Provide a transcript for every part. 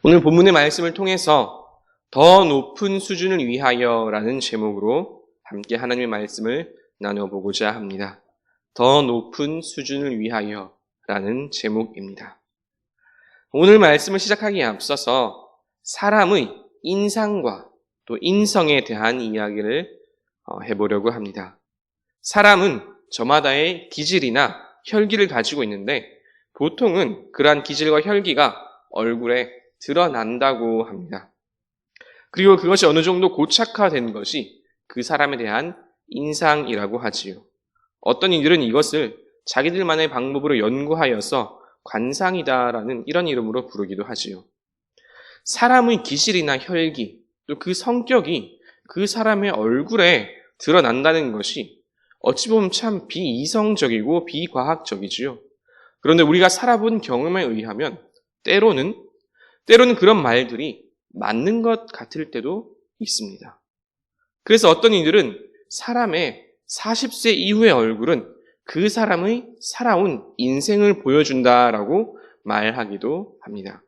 오늘 본문의 말씀을 통해서 더 높은 수준을 위하여라는 제목으로 함께 하나님의 말씀을 나눠보고자 합니다. 더 높은 수준을 위하여라는 제목입니다. 오늘 말씀을 시작하기에 앞서서 사람의 인상과 또 인성에 대한 이야기를 해보려고 합니다. 사람은 저마다의 기질이나 혈기를 가지고 있는데 보통은 그러한 기질과 혈기가 얼굴에 드러난다고 합니다. 그리고 그것이 어느 정도 고착화된 것이 그 사람에 대한 인상이라고 하지요. 어떤 이들은 이것을 자기들만의 방법으로 연구하여서 관상이다라는 이런 이름으로 부르기도 하지요. 사람의 기질이나 혈기, 또 그 성격이 그 사람의 얼굴에 드러난다는 것이 어찌 보면 참 비이성적이고 비과학적이지요. 그런데 우리가 살아본 경험에 의하면 때로는 그런 말들이 맞는 것 같을 때도 있습니다. 그래서 어떤 이들은 사람의 40세 이후의 얼굴은 그 사람의 살아온 인생을 보여준다라고 말하기도 합니다.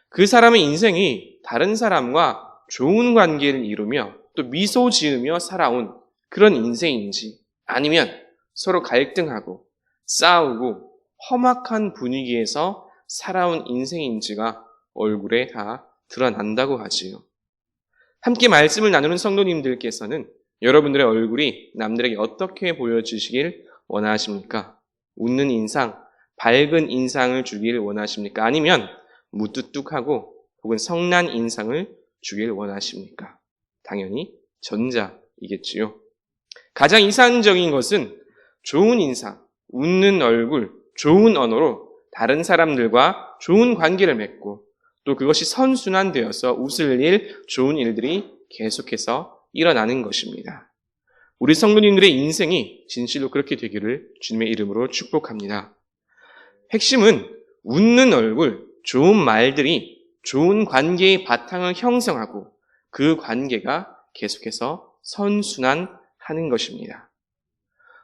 그 사람의 인생이 다른 사람과 좋은 관계를 이루며 또 미소 지으며 살아온 그런 인생인지 아니면 서로 갈등하고 싸우고 험악한 분위기에서 살아온 인생인지가 얼굴에 다 드러난다고 하지요. 함께 말씀을 나누는 성도님들께서는 여러분들의 얼굴이 남들에게 어떻게 보여지시길 원하십니까? 웃는 인상, 밝은 인상을 주길 원하십니까? 아니면 무뚝뚝하고 혹은 성난 인상을 주길 원하십니까? 당연히 전자이겠지요. 가장 이상적인 것은 좋은 인상, 웃는 얼굴, 좋은 언어로 다른 사람들과 좋은 관계를 맺고 또 그것이 선순환되어서 웃을 일, 좋은 일들이 계속해서 일어나는 것입니다. 우리 성도님들의 인생이 진실로 그렇게 되기를 주님의 이름으로 축복합니다. 핵심은 웃는 얼굴, 좋은 말들이 좋은 관계의 바탕을 형성하고 그 관계가 계속해서 선순환하는 것입니다.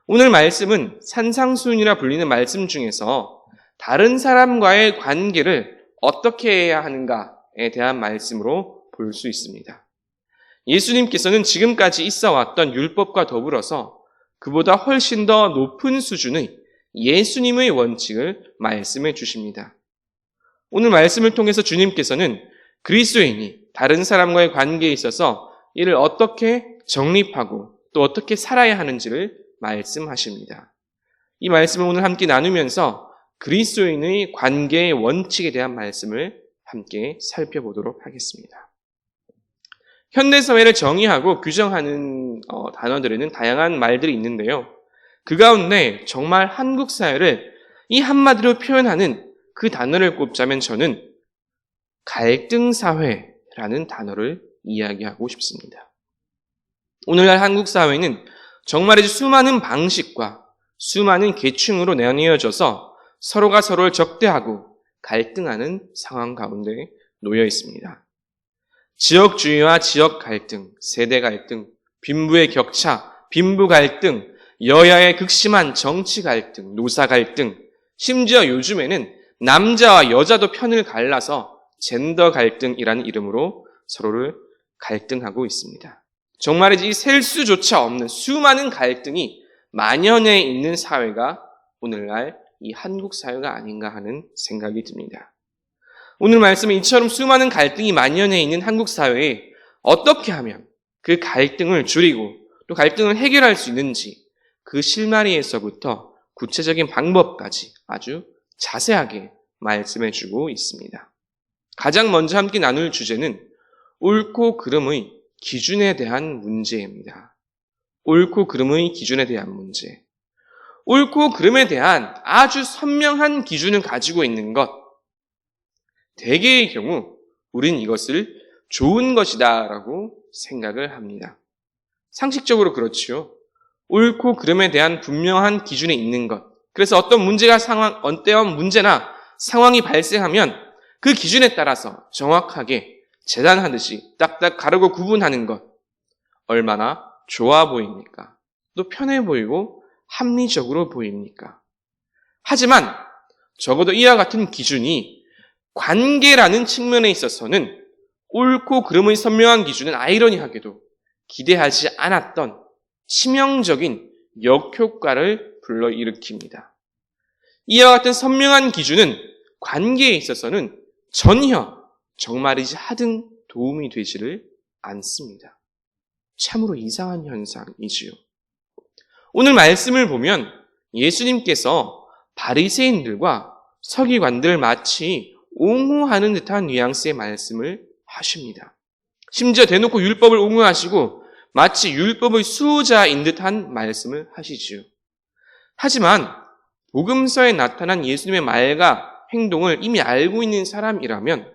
오늘 말씀은 산상수훈이라 불리는 말씀 중에서 다른 사람과의 관계를 어떻게 해야 하는가에 대한 말씀으로 볼 수 있습니다. 예수님께서는 지금까지 있어왔던 율법과 더불어서 그보다 훨씬 더 높은 수준의 예수님의 원칙을 말씀해 주십니다. 오늘 말씀을 통해서 주님께서는 그리스도인이 다른 사람과의 관계에 있어서 이를 어떻게 정립하고 또 어떻게 살아야 하는지를 말씀하십니다. 이 말씀을 오늘 함께 나누면서 그리스도인의 관계의 원칙에 대한 말씀을 함께 살펴보도록 하겠습니다. 현대사회를 정의하고 규정하는 단어들에는 다양한 말들이 있는데요. 그 가운데 정말 한국 사회를 이 한마디로 표현하는 그 단어를 꼽자면 저는 갈등사회라는 단어를 이야기하고 싶습니다. 오늘날 한국 사회는 정말이지 수많은 방식과 수많은 계층으로 나뉘어져서 서로가 서로를 적대하고 갈등하는 상황 가운데 놓여 있습니다. 지역주의와 지역 갈등, 세대 갈등, 빈부의 격차, 빈부 갈등, 여야의 극심한 정치 갈등, 노사 갈등, 심지어 요즘에는 남자와 여자도 편을 갈라서 젠더 갈등이라는 이름으로 서로를 갈등하고 있습니다. 정말이지 셀 수조차 없는 수많은 갈등이 만연해 있는 사회가 오늘날 이 한국 사회가 아닌가 하는 생각이 듭니다. 오늘 말씀은 이처럼 수많은 갈등이 만연해 있는 한국 사회에 어떻게 하면 그 갈등을 줄이고 또 갈등을 해결할 수 있는지 그 실마리에서부터 구체적인 방법까지 아주 자세하게 말씀해 주고 있습니다. 가장 먼저 함께 나눌 주제는 옳고 그름의 기준에 대한 문제입니다. 옳고 그름의 기준에 대한 문제. 옳고 그름에 대한 아주 선명한 기준을 가지고 있는 것. 대개의 경우 우린 이것을 좋은 것이다 라고 생각을 합니다. 상식적으로 그렇지요. 옳고 그름에 대한 분명한 기준이 있는 것. 그래서 어떤 문제나 상황이 발생하면 그 기준에 따라서 정확하게 재단하듯이 딱딱 가르고 구분하는 것. 얼마나 좋아 보입니까? 또 편해 보이고 합리적으로 보입니까? 하지만 적어도 이와 같은 기준이 관계라는 측면에 있어서는 옳고 그름의 선명한 기준은 아이러니하게도 기대하지 않았던 치명적인 역효과를 불러일으킵니다. 이와 같은 선명한 기준은 관계에 있어서는 전혀 정말이지 하등 도움이 되지를 않습니다. 참으로 이상한 현상이지요. 오늘 말씀을 보면 예수님께서 바리새인들과 서기관들을 마치 옹호하는 듯한 뉘앙스의 말씀을 하십니다. 심지어 대놓고 율법을 옹호하시고 마치 율법의 수호자인 듯한 말씀을 하시지요. 하지만 복음서에 나타난 예수님의 말과 행동을 이미 알고 있는 사람이라면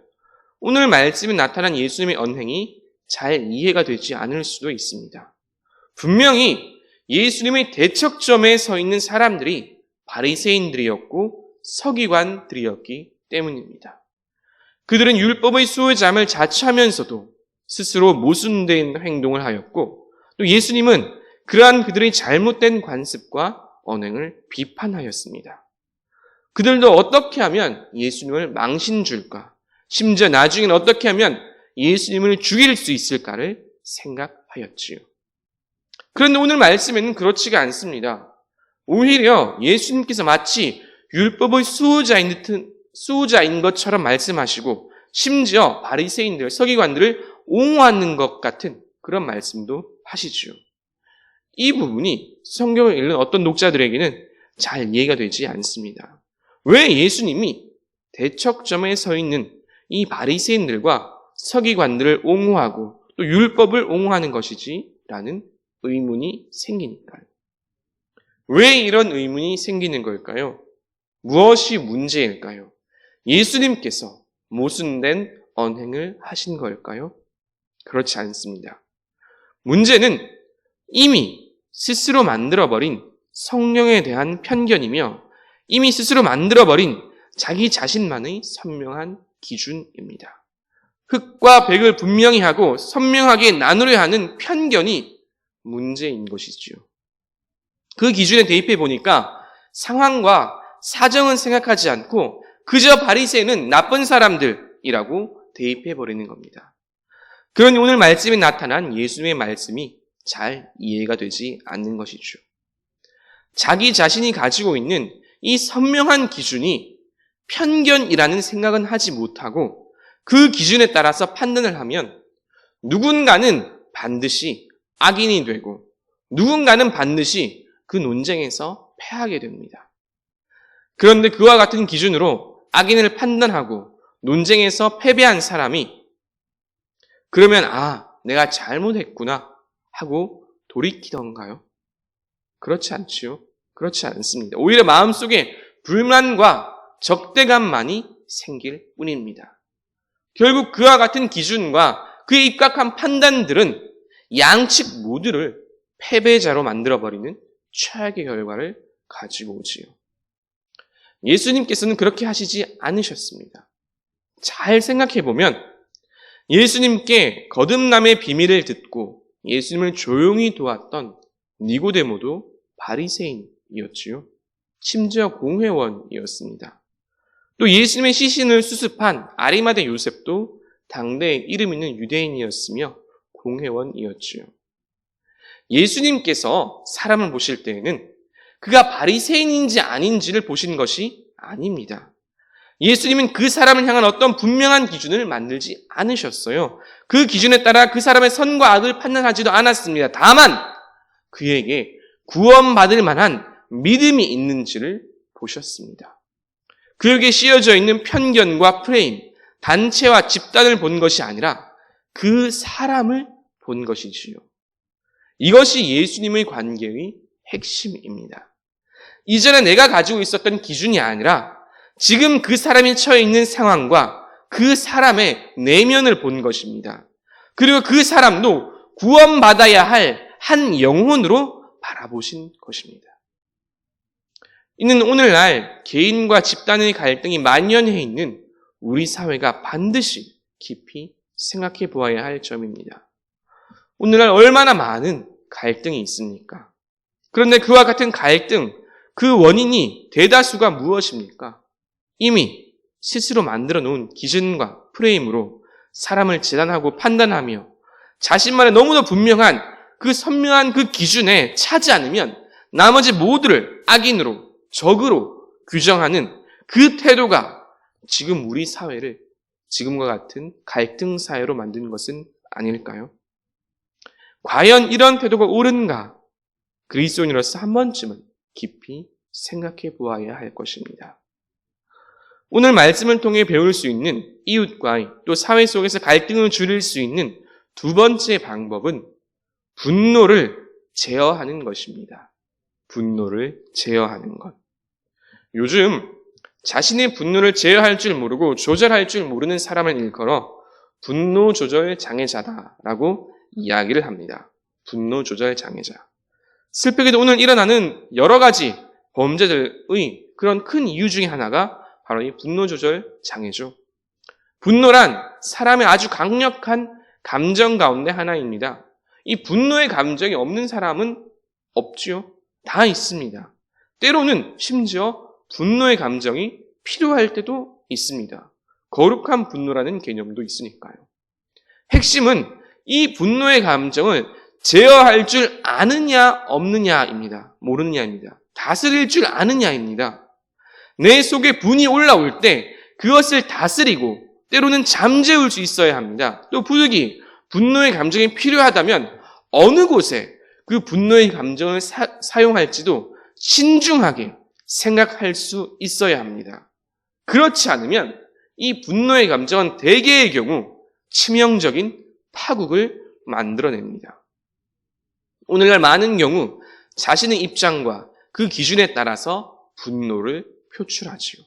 오늘 말씀에 나타난 예수님의 언행이 잘 이해가 되지 않을 수도 있습니다. 분명히 예수님의 대척점에 서 있는 사람들이 바리새인들이었고 서기관들이었기 때문입니다. 그들은 율법의 수호자임을 자처하면서도 스스로 모순된 행동을 하였고 또 예수님은 그러한 그들의 잘못된 관습과 언행을 비판하였습니다. 그들도 어떻게 하면 예수님을 망신 줄까? 심지어 나중엔 어떻게 하면 예수님을 죽일 수 있을까를 생각하였지요. 그런데 오늘 말씀에는 그렇지가 않습니다. 오히려 예수님께서 마치 율법의 수호자인 것처럼 말씀하시고 심지어 바리새인들, 서기관들을 옹호하는 것 같은 그런 말씀도 하시죠. 이 부분이 성경을 읽는 어떤 독자들에게는 잘 이해가 되지 않습니다. 왜 예수님이 대척점에 서 있는 이 바리새인들과 서기관들을 옹호하고 또 율법을 옹호하는 것이지? 라는 의문이 생기니까요. 왜 이런 의문이 생기는 걸까요? 무엇이 문제일까요? 예수님께서 모순된 언행을 하신 걸까요? 그렇지 않습니다. 문제는 이미 스스로 만들어버린 성령에 대한 편견이며 이미 스스로 만들어버린 자기 자신만의 선명한 기준입니다. 흑과 백을 분명히 하고 선명하게 나누려 하는 편견이 문제인 것이지요. 그 기준에 대입해 보니까 상황과 사정은 생각하지 않고 그저 바리새인은 나쁜 사람들이라고 대입해 버리는 겁니다. 그러니 오늘 말씀에 나타난 예수님의 말씀이 잘 이해가 되지 않는 것이죠. 자기 자신이 가지고 있는 이 선명한 기준이 편견이라는 생각은 하지 못하고 그 기준에 따라서 판단을 하면 누군가는 반드시 악인이 되고 누군가는 반드시 그 논쟁에서 패하게 됩니다. 그런데 그와 같은 기준으로 악인을 판단하고 논쟁에서 패배한 사람이 그러면 내가 잘못했구나 하고 돌이키던가요? 그렇지 않지요. 그렇지 않습니다. 오히려 마음속에 불만과 적대감만이 생길 뿐입니다. 결국 그와 같은 기준과 그에 입각한 판단들은 양측 모두를 패배자로 만들어버리는 최악의 결과를 가지고 오지요. 예수님께서는 그렇게 하시지 않으셨습니다. 잘 생각해보면 예수님께 거듭남의 비밀을 듣고 예수님을 조용히 도왔던 니고데모도 바리새인이었지요. 심지어 공회원이었습니다. 또 예수님의 시신을 수습한 아리마대 요셉도 당대에 이름 있는 유대인이었으며 공회원이었지요. 예수님께서 사람을 보실 때에는 그가 바리새인인지 아닌지를 보신 것이 아닙니다. 예수님은 그 사람을 향한 어떤 분명한 기준을 만들지 않으셨어요. 그 기준에 따라 그 사람의 선과 악을 판단하지도 않았습니다. 다만 그에게 구원받을 만한 믿음이 있는지를 보셨습니다. 그에게 씌어져 있는 편견과 프레임, 단체와 집단을 본 것이 아니라 그 사람을 본 것이지요. 이것이 예수님의 관계의 핵심입니다. 이전에 내가 가지고 있었던 기준이 아니라 지금 그 사람이 처해 있는 상황과 그 사람의 내면을 본 것입니다. 그리고 그 사람도 구원받아야 할 한 영혼으로 바라보신 것입니다. 이는 오늘날 개인과 집단의 갈등이 만연해 있는 우리 사회가 반드시 깊이 생각해 보아야 할 점입니다. 오늘날 얼마나 많은 갈등이 있습니까? 그런데 그와 같은 갈등, 그 원인이 대다수가 무엇입니까? 이미 스스로 만들어 놓은 기준과 프레임으로 사람을 재단하고 판단하며 자신만의 너무도 분명한 그 선명한 그 기준에 차지 않으면 나머지 모두를 악인으로, 적으로 규정하는 그 태도가 지금 우리 사회를 지금과 같은 갈등 사회로 만든 것은 아닐까요? 과연 이런 태도가 옳은가? 그리스도인으로서 한 번쯤은 깊이 생각해 보아야 할 것입니다. 오늘 말씀을 통해 배울 수 있는 이웃과의 또 사회 속에서 갈등을 줄일 수 있는 두 번째 방법은 분노를 제어하는 것입니다. 분노를 제어하는 것. 요즘 자신의 분노를 제어할 줄 모르고 조절할 줄 모르는 사람을 일컬어 분노 조절 장애자다라고 이야기를 합니다. 분노 조절 장애자. 슬프게도 오늘 일어나는 여러 가지 범죄들의 그런 큰 이유 중에 하나가 바로 이 분노 조절 장애죠. 분노란 사람의 아주 강력한 감정 가운데 하나입니다. 이 분노의 감정이 없는 사람은 없지요. 다 있습니다. 때로는 심지어 분노의 감정이 필요할 때도 있습니다. 거룩한 분노라는 개념도 있으니까요. 핵심은 이 분노의 감정을 제어할 줄 아느냐 없느냐입니다. 모르느냐입니다. 다스릴 줄 아느냐입니다. 내 속에 분이 올라올 때 그것을 다스리고 때로는 잠재울 수 있어야 합니다. 또 부득이 분노의 감정이 필요하다면 어느 곳에 그 분노의 감정을 사용할지도 신중하게 생각할 수 있어야 합니다. 그렇지 않으면 이 분노의 감정은 대개의 경우 치명적인 파국을 만들어냅니다. 오늘날 많은 경우 자신의 입장과 그 기준에 따라서 분노를 표출하지요.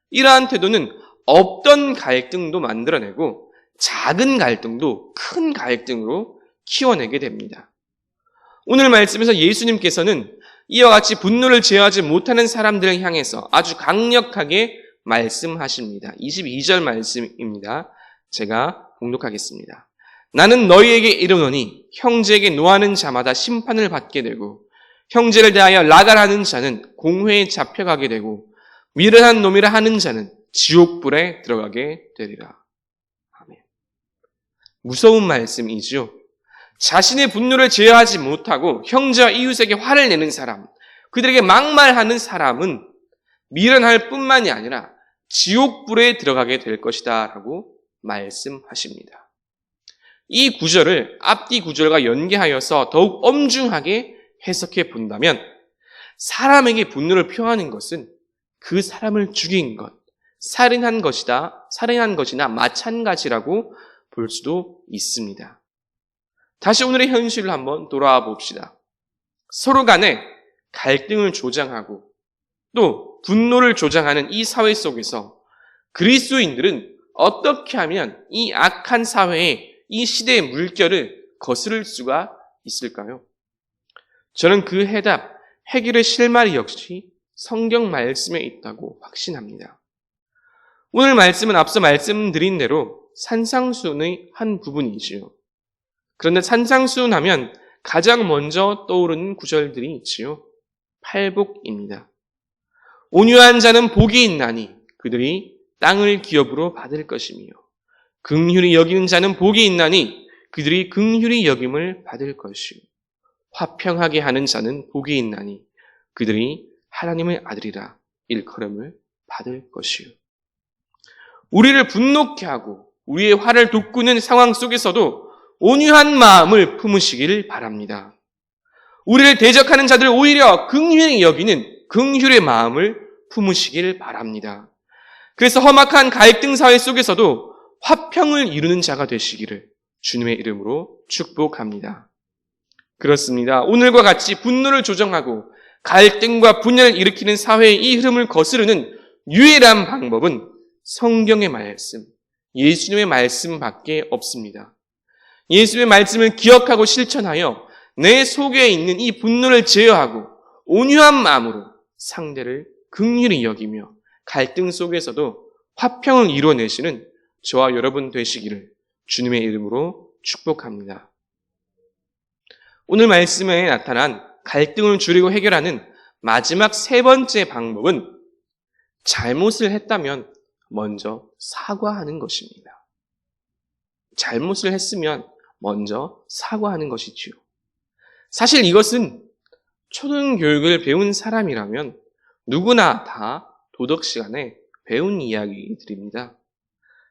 이러한 태도는 없던 갈등도 만들어내고 작은 갈등도 큰 갈등으로 키워내게 됩니다. 오늘 말씀에서 예수님께서는 이와 같이 분노를 제어하지 못하는 사람들을 향해서 아주 강력하게 말씀하십니다. 22절 말씀입니다. 제가 봉독하겠습니다. 나는 너희에게 이르노니 형제에게 노하는 자마다 심판을 받게 되고 형제를 대하여 라갈하는 자는 공회에 잡혀가게 되고 미련한 놈이라 하는 자는 지옥불에 들어가게 되리라. 아멘. 무서운 말씀이지요. 자신의 분노를 제어하지 못하고 형제와 이웃에게 화를 내는 사람, 그들에게 막말하는 사람은 미련할 뿐만이 아니라 지옥불에 들어가게 될 것이다 라고 말씀하십니다. 이 구절을 앞뒤 구절과 연계하여서 더욱 엄중하게 해석해 본다면 사람에게 분노를 표하는 것은 그 사람을 죽인 것, 살인한 것이나 마찬가지라고 볼 수도 있습니다. 다시 오늘의 현실을 한번 돌아와 봅시다. 서로 간에 갈등을 조장하고 또 분노를 조장하는 이 사회 속에서 그리스도인들은 어떻게 하면 이 악한 사회에 이 시대의 물결을 거스를 수가 있을까요? 저는 그 해결의 실마리 역시 성경 말씀에 있다고 확신합니다. 오늘 말씀은 앞서 말씀드린 대로 산상수훈의 한 부분이지요. 그런데 산상수훈 하면 가장 먼저 떠오르는 구절들이 있지요. 팔복입니다. 온유한 자는 복이 있나니 그들이 땅을 기업으로 받을 것이며 긍휼히 여기는 자는 복이 있나니 그들이 긍휼히 여김을 받을 것이요 화평하게 하는 자는 복이 있나니 그들이 하나님의 아들이라 일컬음을 받을 것이요. 우리를 분노케 하고 우리의 화를 돋구는 상황 속에서도 온유한 마음을 품으시기를 바랍니다. 우리를 대적하는 자들을 오히려 긍휼히 여기는 긍휼의 마음을 품으시기를 바랍니다. 그래서 험악한 갈등 사회 속에서도 화평을 이루는 자가 되시기를 주님의 이름으로 축복합니다. 그렇습니다. 오늘과 같이 분노를 조정하고 갈등과 분열을 일으키는 사회의 이 흐름을 거스르는 유일한 방법은 성경의 말씀, 예수님의 말씀밖에 없습니다. 예수님의 말씀을 기억하고 실천하여 내 속에 있는 이 분노를 제어하고 온유한 마음으로 상대를 긍휼히 여기며 갈등 속에서도 화평을 이루어내시는 저와 여러분 되시기를 주님의 이름으로 축복합니다. 오늘 말씀에 나타난 갈등을 줄이고 해결하는 마지막 세 번째 방법은 잘못을 했다면 먼저 사과하는 것입니다. 잘못을 했으면 먼저 사과하는 것이지요. 사실 이것은 초등교육을 배운 사람이라면 누구나 다 도덕 시간에 배운 이야기들입니다.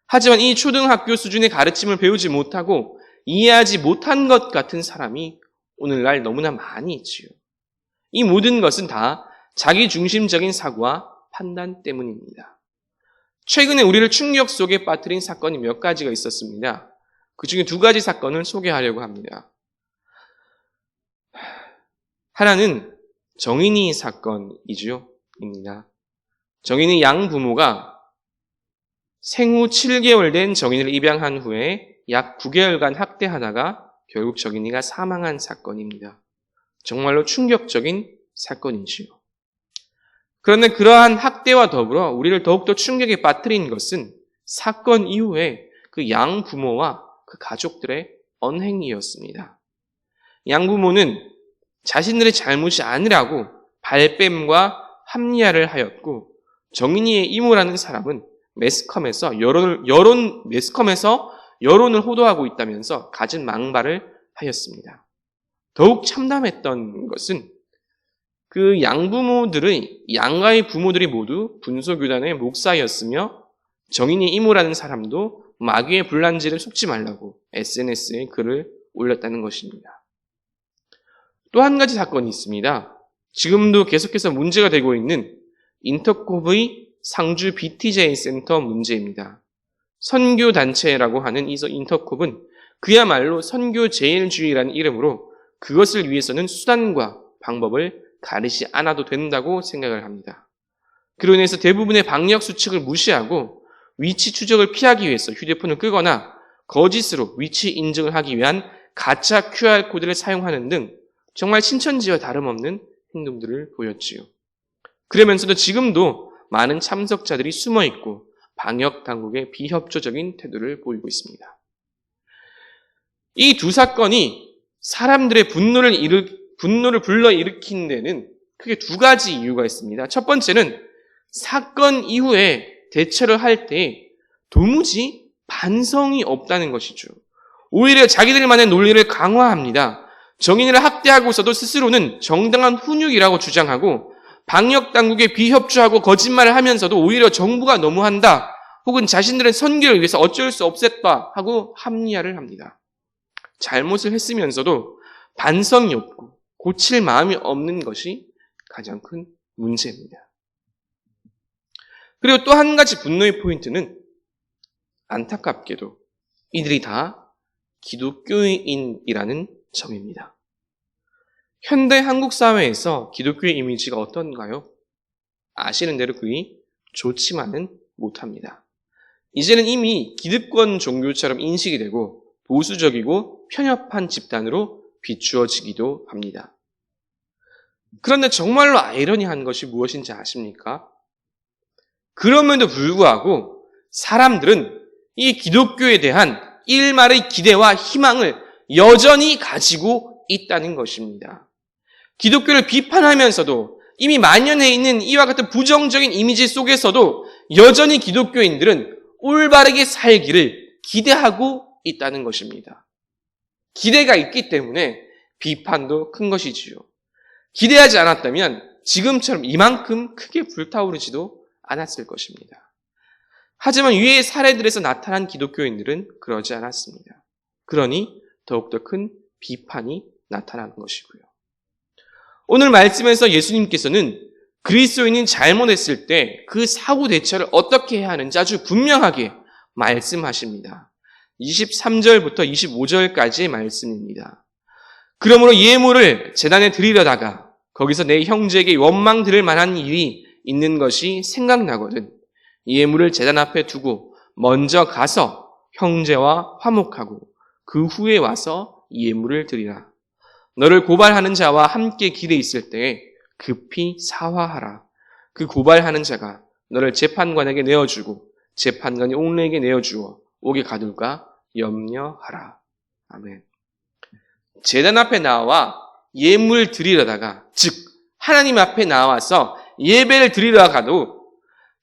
하지만 이 초등학교 수준의 가르침을 배우지 못하고 이해하지 못한 것 같은 사람이 오늘날 너무나 많이 있지요. 이 모든 것은 다 자기중심적인 사고와 판단 때문입니다. 최근에 우리를 충격 속에 빠뜨린 사건이 몇 가지가 있었습니다. 그 중에 2가지 사건을 소개하려고 합니다. 하나는 정인이 사건이지요. 정인이 양 부모가 생후 7개월 된 정인이를 입양한 후에 약 9개월간 학대하다가 결국 정인이가 사망한 사건입니다. 정말로 충격적인 사건이지요. 그런데 그러한 학대와 더불어 우리를 더욱더 충격에 빠뜨린 것은 사건 이후에 그 양 부모와 그 가족들의 언행이었습니다. 양 부모는 자신들의 잘못이 아니라고 발뺌과 합리화를 하였고 정인이의 이모라는 사람은 매스컴에서 여론을 호도하고 있다면서 갖은 망발을 하였습니다. 더욱 참담했던 것은 그 양가의 부모들이 모두 분소교단의 목사였으며 정인이 이모라는 사람도 마귀의 불난지를 속지 말라고 SNS에 글을 올렸다는 것입니다. 또 한 가지 사건이 있습니다. 지금도 계속해서 문제가 되고 있는 인터콥의 상주 BTJ 센터 문제입니다. 선교단체라고 하는 이 인터콥은 그야말로 선교제일주의라는 이름으로 그것을 위해서는 수단과 방법을 가리지 않아도 된다고 생각을 합니다. 그로 인해서 대부분의 방역 수칙을 무시하고 위치 추적을 피하기 위해서 휴대폰을 끄거나 거짓으로 위치 인증을 하기 위한 가짜 QR코드를 사용하는 등 정말 신천지와 다름없는 행동들을 보였지요. 그러면서도 지금도 많은 참석자들이 숨어있고 방역 당국의 비협조적인 태도를 보이고 있습니다. 이 2 사건이 사람들의 분노를 불러일으킨 데는 크게 2가지 이유가 있습니다. 첫 번째는 사건 이후에 대처를 할 때 도무지 반성이 없다는 것이죠. 오히려 자기들만의 논리를 강화합니다. 정인이를 학대하고서도 스스로는 정당한 훈육이라고 주장하고 방역당국에 비협조하고 거짓말을 하면서도 오히려 정부가 너무한다 혹은 자신들의 선교를 위해서 어쩔 수 없었다 하고 합리화를 합니다. 잘못을 했으면서도 반성이 없고 고칠 마음이 없는 것이 가장 큰 문제입니다. 그리고 또 한 가지 분노의 포인트는 안타깝게도 이들이 다 기독교인이라는 점입니다. 현대 한국 사회에서 기독교의 이미지가 어떤가요? 아시는 대로 그리 좋지만은 못합니다. 이제는 이미 기득권 종교처럼 인식이 되고 보수적이고 편협한 집단으로 비추어지기도 합니다. 그런데 정말로 아이러니한 것이 무엇인지 아십니까? 그럼에도 불구하고 사람들은 이 기독교에 대한 일말의 기대와 희망을 여전히 가지고 있다는 것입니다. 기독교를 비판하면서도 이미 만연해 있는 이와 같은 부정적인 이미지 속에서도 여전히 기독교인들은 올바르게 살기를 기대하고 있다는 것입니다. 기대가 있기 때문에 비판도 큰 것이지요. 기대하지 않았다면 지금처럼 이만큼 크게 불타오르지도 않았을 것입니다. 하지만 위의 사례들에서 나타난 기독교인들은 그러지 않았습니다. 그러니 더욱더 큰 비판이 나타나는 것이고요. 오늘 말씀에서 예수님께서는 그리스도인이 잘못했을 때 그 사고 대처를 어떻게 해야 하는지 아주 분명하게 말씀하십니다. 23절부터 25절까지의 말씀입니다. 그러므로 예물을 제단에 드리려다가 거기서 내 형제에게 원망 들을 만한 일이 있는 것이 생각나거든 예물을 제단 앞에 두고 먼저 가서 형제와 화목하고 그 후에 와서 예물을 드리라. 너를 고발하는 자와 함께 길에 있을 때에 급히 사화하라. 그 고발하는 자가 너를 재판관에게 내어주고 재판관이 옥내에게 내어주어 옥에 가둘까 염려하라. 아멘. 제단 앞에 나와 예물을 드리려다가 즉 하나님 앞에 나와서 예배를 드리러 가도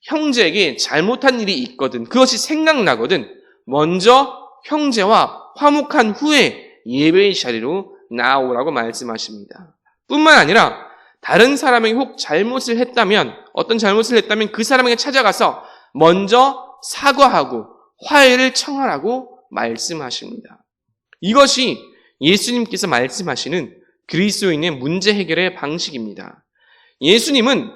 형제에게 잘못한 일이 있거든, 그것이 생각나거든 먼저 형제와 화목한 후에 예배의 자리로 나오라고 말씀하십니다. 뿐만 아니라 다른 사람에게 혹 잘못을 했다면, 어떤 잘못을 했다면 그 사람에게 찾아가서 먼저 사과하고 화해를 청하라고 말씀하십니다. 이것이 예수님께서 말씀하시는 그리스도인의 문제 해결의 방식입니다. 예수님은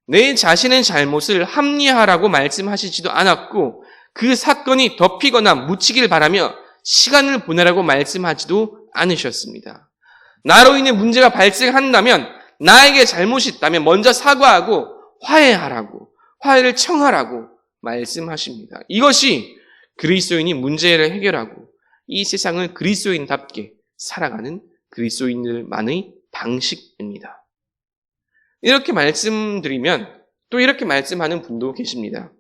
내 자신의 잘못을 합리화하라고 말씀하시지도 않았고 그 사건이 덮이거나 묻히길 바라며 시간을 보내라고 말씀하지도 않으셨습니다. 나로 인해 문제가 발생한다면, 나에게 잘못이 있다면 먼저 사과하고 화해하라고, 화해를 청하라고 말씀하십니다. 이것이 그리스도인이 문제를 해결하고 이 세상을 그리스도인답게 살아가는 그리스도인들만의 방식입니다. 이렇게 말씀드리면 또 이렇게 말씀하는 분도 계십니다.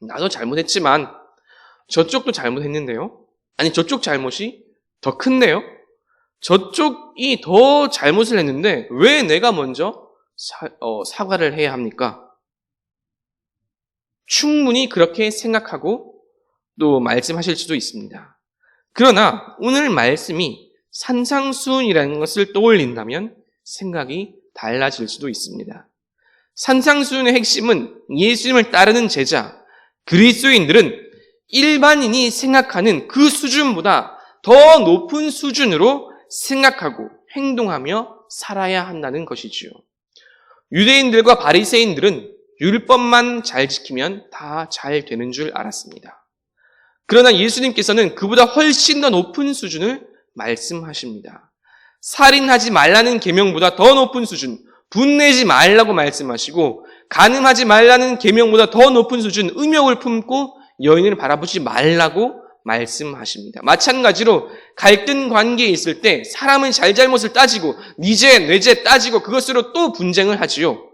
나도 잘못했지만 저쪽도 잘못했는데요. 아니, 저쪽 잘못이 더 큰데요. 저쪽이 더 잘못을 했는데 왜 내가 먼저 사과를 해야 합니까? 충분히 그렇게 생각하고 또 말씀하실 수도 있습니다. 그러나 오늘 말씀이 산상수훈이라는 것을 떠올린다면 생각이 달라질 수도 있습니다. 산상수훈의 핵심은 예수님을 따르는 제자, 그리스도인들은 일반인이 생각하는 그 수준보다 더 높은 수준으로 생각하고 행동하며 살아야 한다는 것이지요. 유대인들과 바리새인들은 율법만 잘 지키면 다 잘 되는 줄 알았습니다. 그러나 예수님께서는 그보다 훨씬 더 높은 수준을 말씀하십니다. 살인하지 말라는 계명보다 더 높은 수준, 분내지 말라고 말씀하시고, 간음하지 말라는 계명보다 더 높은 수준, 음욕을 품고 여인을 바라보지 말라고 말씀하십니다. 마찬가지로 갈등 관계에 있을 때 사람은 잘잘못을 따지고 니죄 뇌죄 따지고 그것으로 또 분쟁을 하지요.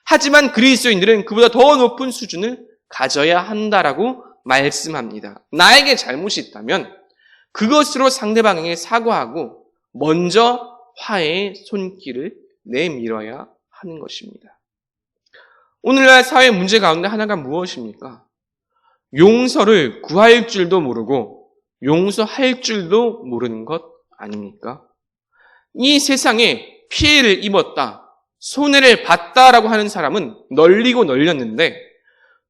하지만 그리스도인들은 그보다 더 높은 수준을 가져야 한다라고 말씀합니다. 나에게 잘못이 있다면 그것으로 상대방에게 사과하고 먼저 화해의 손길을 내밀어야 하는 것입니다. 오늘날 사회 문제 가운데 하나가 무엇입니까? 용서를 구할 줄도 모르고 용서할 줄도 모르는 것 아닙니까? 이 세상에 피해를 입었다, 손해를 봤다라고 하는 사람은 널리고 널렸는데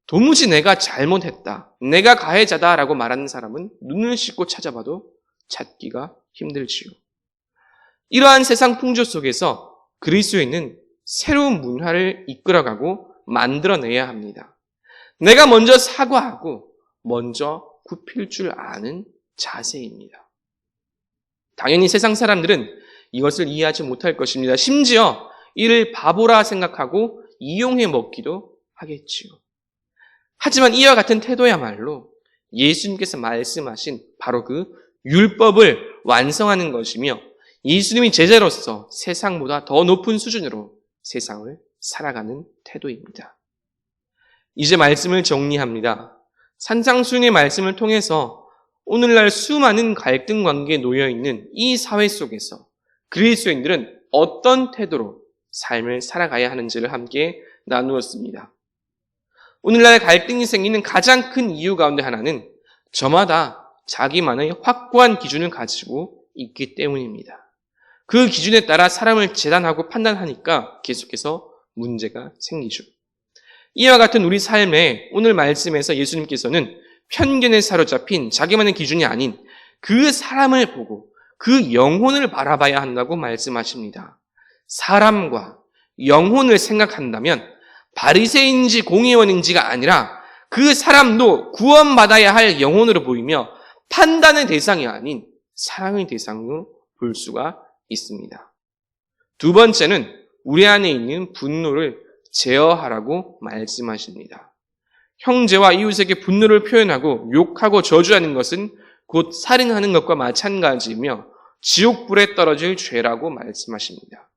도무지 내가 잘못했다, 내가 가해자다라고 말하는 사람은 눈을 씻고 찾아봐도 찾기가 힘들지요. 이러한 세상 풍조 속에서 그리스도인은 새로운 문화를 이끌어가고 만들어내야 합니다. 내가 먼저 사과하고 먼저 굽힐 줄 아는 자세입니다. 당연히 세상 사람들은 이것을 이해하지 못할 것입니다. 심지어 이를 바보라 생각하고 이용해 먹기도 하겠지요. 하지만 이와 같은 태도야말로 예수님께서 말씀하신 바로 그 율법을 완성하는 것이며 예수님이 제자로서 세상보다 더 높은 수준으로 세상을 살아가는 태도입니다. 이제 말씀을 정리합니다. 산상수훈의 말씀을 통해서 오늘날 수많은 갈등 관계에 놓여있는 이 사회 속에서 그리스도인들은 어떤 태도로 삶을 살아가야 하는지를 함께 나누었습니다. 오늘날 갈등이 생기는 가장 큰 이유 가운데 하나는 저마다 자기만의 확고한 기준을 가지고 있기 때문입니다. 그 기준에 따라 사람을 재단하고 판단하니까 계속해서 문제가 생기죠. 이와 같은 우리 삶에 오늘 말씀에서 예수님께서는 편견에 사로잡힌 자기만의 기준이 아닌 그 사람을 보고 그 영혼을 바라봐야 한다고 말씀하십니다. 사람과 영혼을 생각한다면 바리새인인지 공의원인지가 아니라 그 사람도 구원받아야 할 영혼으로 보이며 판단의 대상이 아닌 사랑의 대상으로 볼 수가 있습니다. 두 번째는 우리 안에 있는 분노를 제어하라고 말씀하십니다. 형제와 이웃에게 분노를 표현하고 욕하고 저주하는 것은 곧 살인하는 것과 마찬가지이며 지옥불에 떨어질 죄라고 말씀하십니다.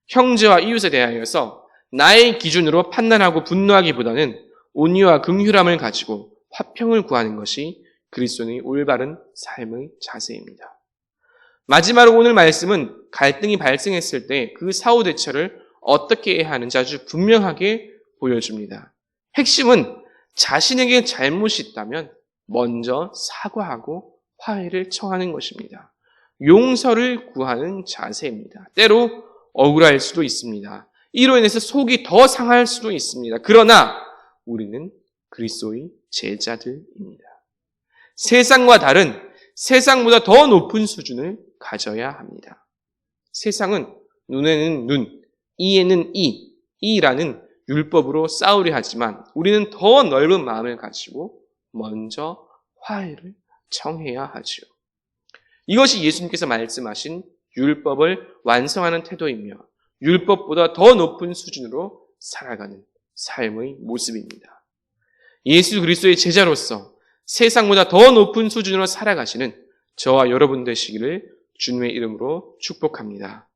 형제와 이웃에 대하여서 나의 기준으로 판단하고 분노하기보다는 온유와 긍휼함을 가지고 화평을 구하는 것이 그리스도인의 올바른 삶의 자세입니다. 마지막으로 오늘 말씀은 갈등이 발생했을 때 그 사후 대처를 어떻게 해야 하는지 아주 분명하게 보여줍니다. 핵심은 자신에게 잘못이 있다면 먼저 사과하고 화해를 청하는 것입니다. 용서를 구하는 자세입니다. 때로 억울할 수도 있습니다. 이로 인해서 속이 더 상할 수도 있습니다. 그러나 우리는 그리스도의 제자들입니다. 세상과 다른, 세상보다 더 높은 수준을 가져야 합니다. 세상은 눈에는 눈, 이에는 이라는 율법으로 싸우려 하지만 우리는 더 넓은 마음을 가지고 먼저 화해를 청해야 하죠. 이것이 예수님께서 말씀하신 율법을 완성하는 태도이며 율법보다 더 높은 수준으로 살아가는 삶의 모습입니다. 예수 그리스도의 제자로서 세상보다 더 높은 수준으로 살아가시는 저와 여러분 되시기를 주님의 이름으로 축복합니다.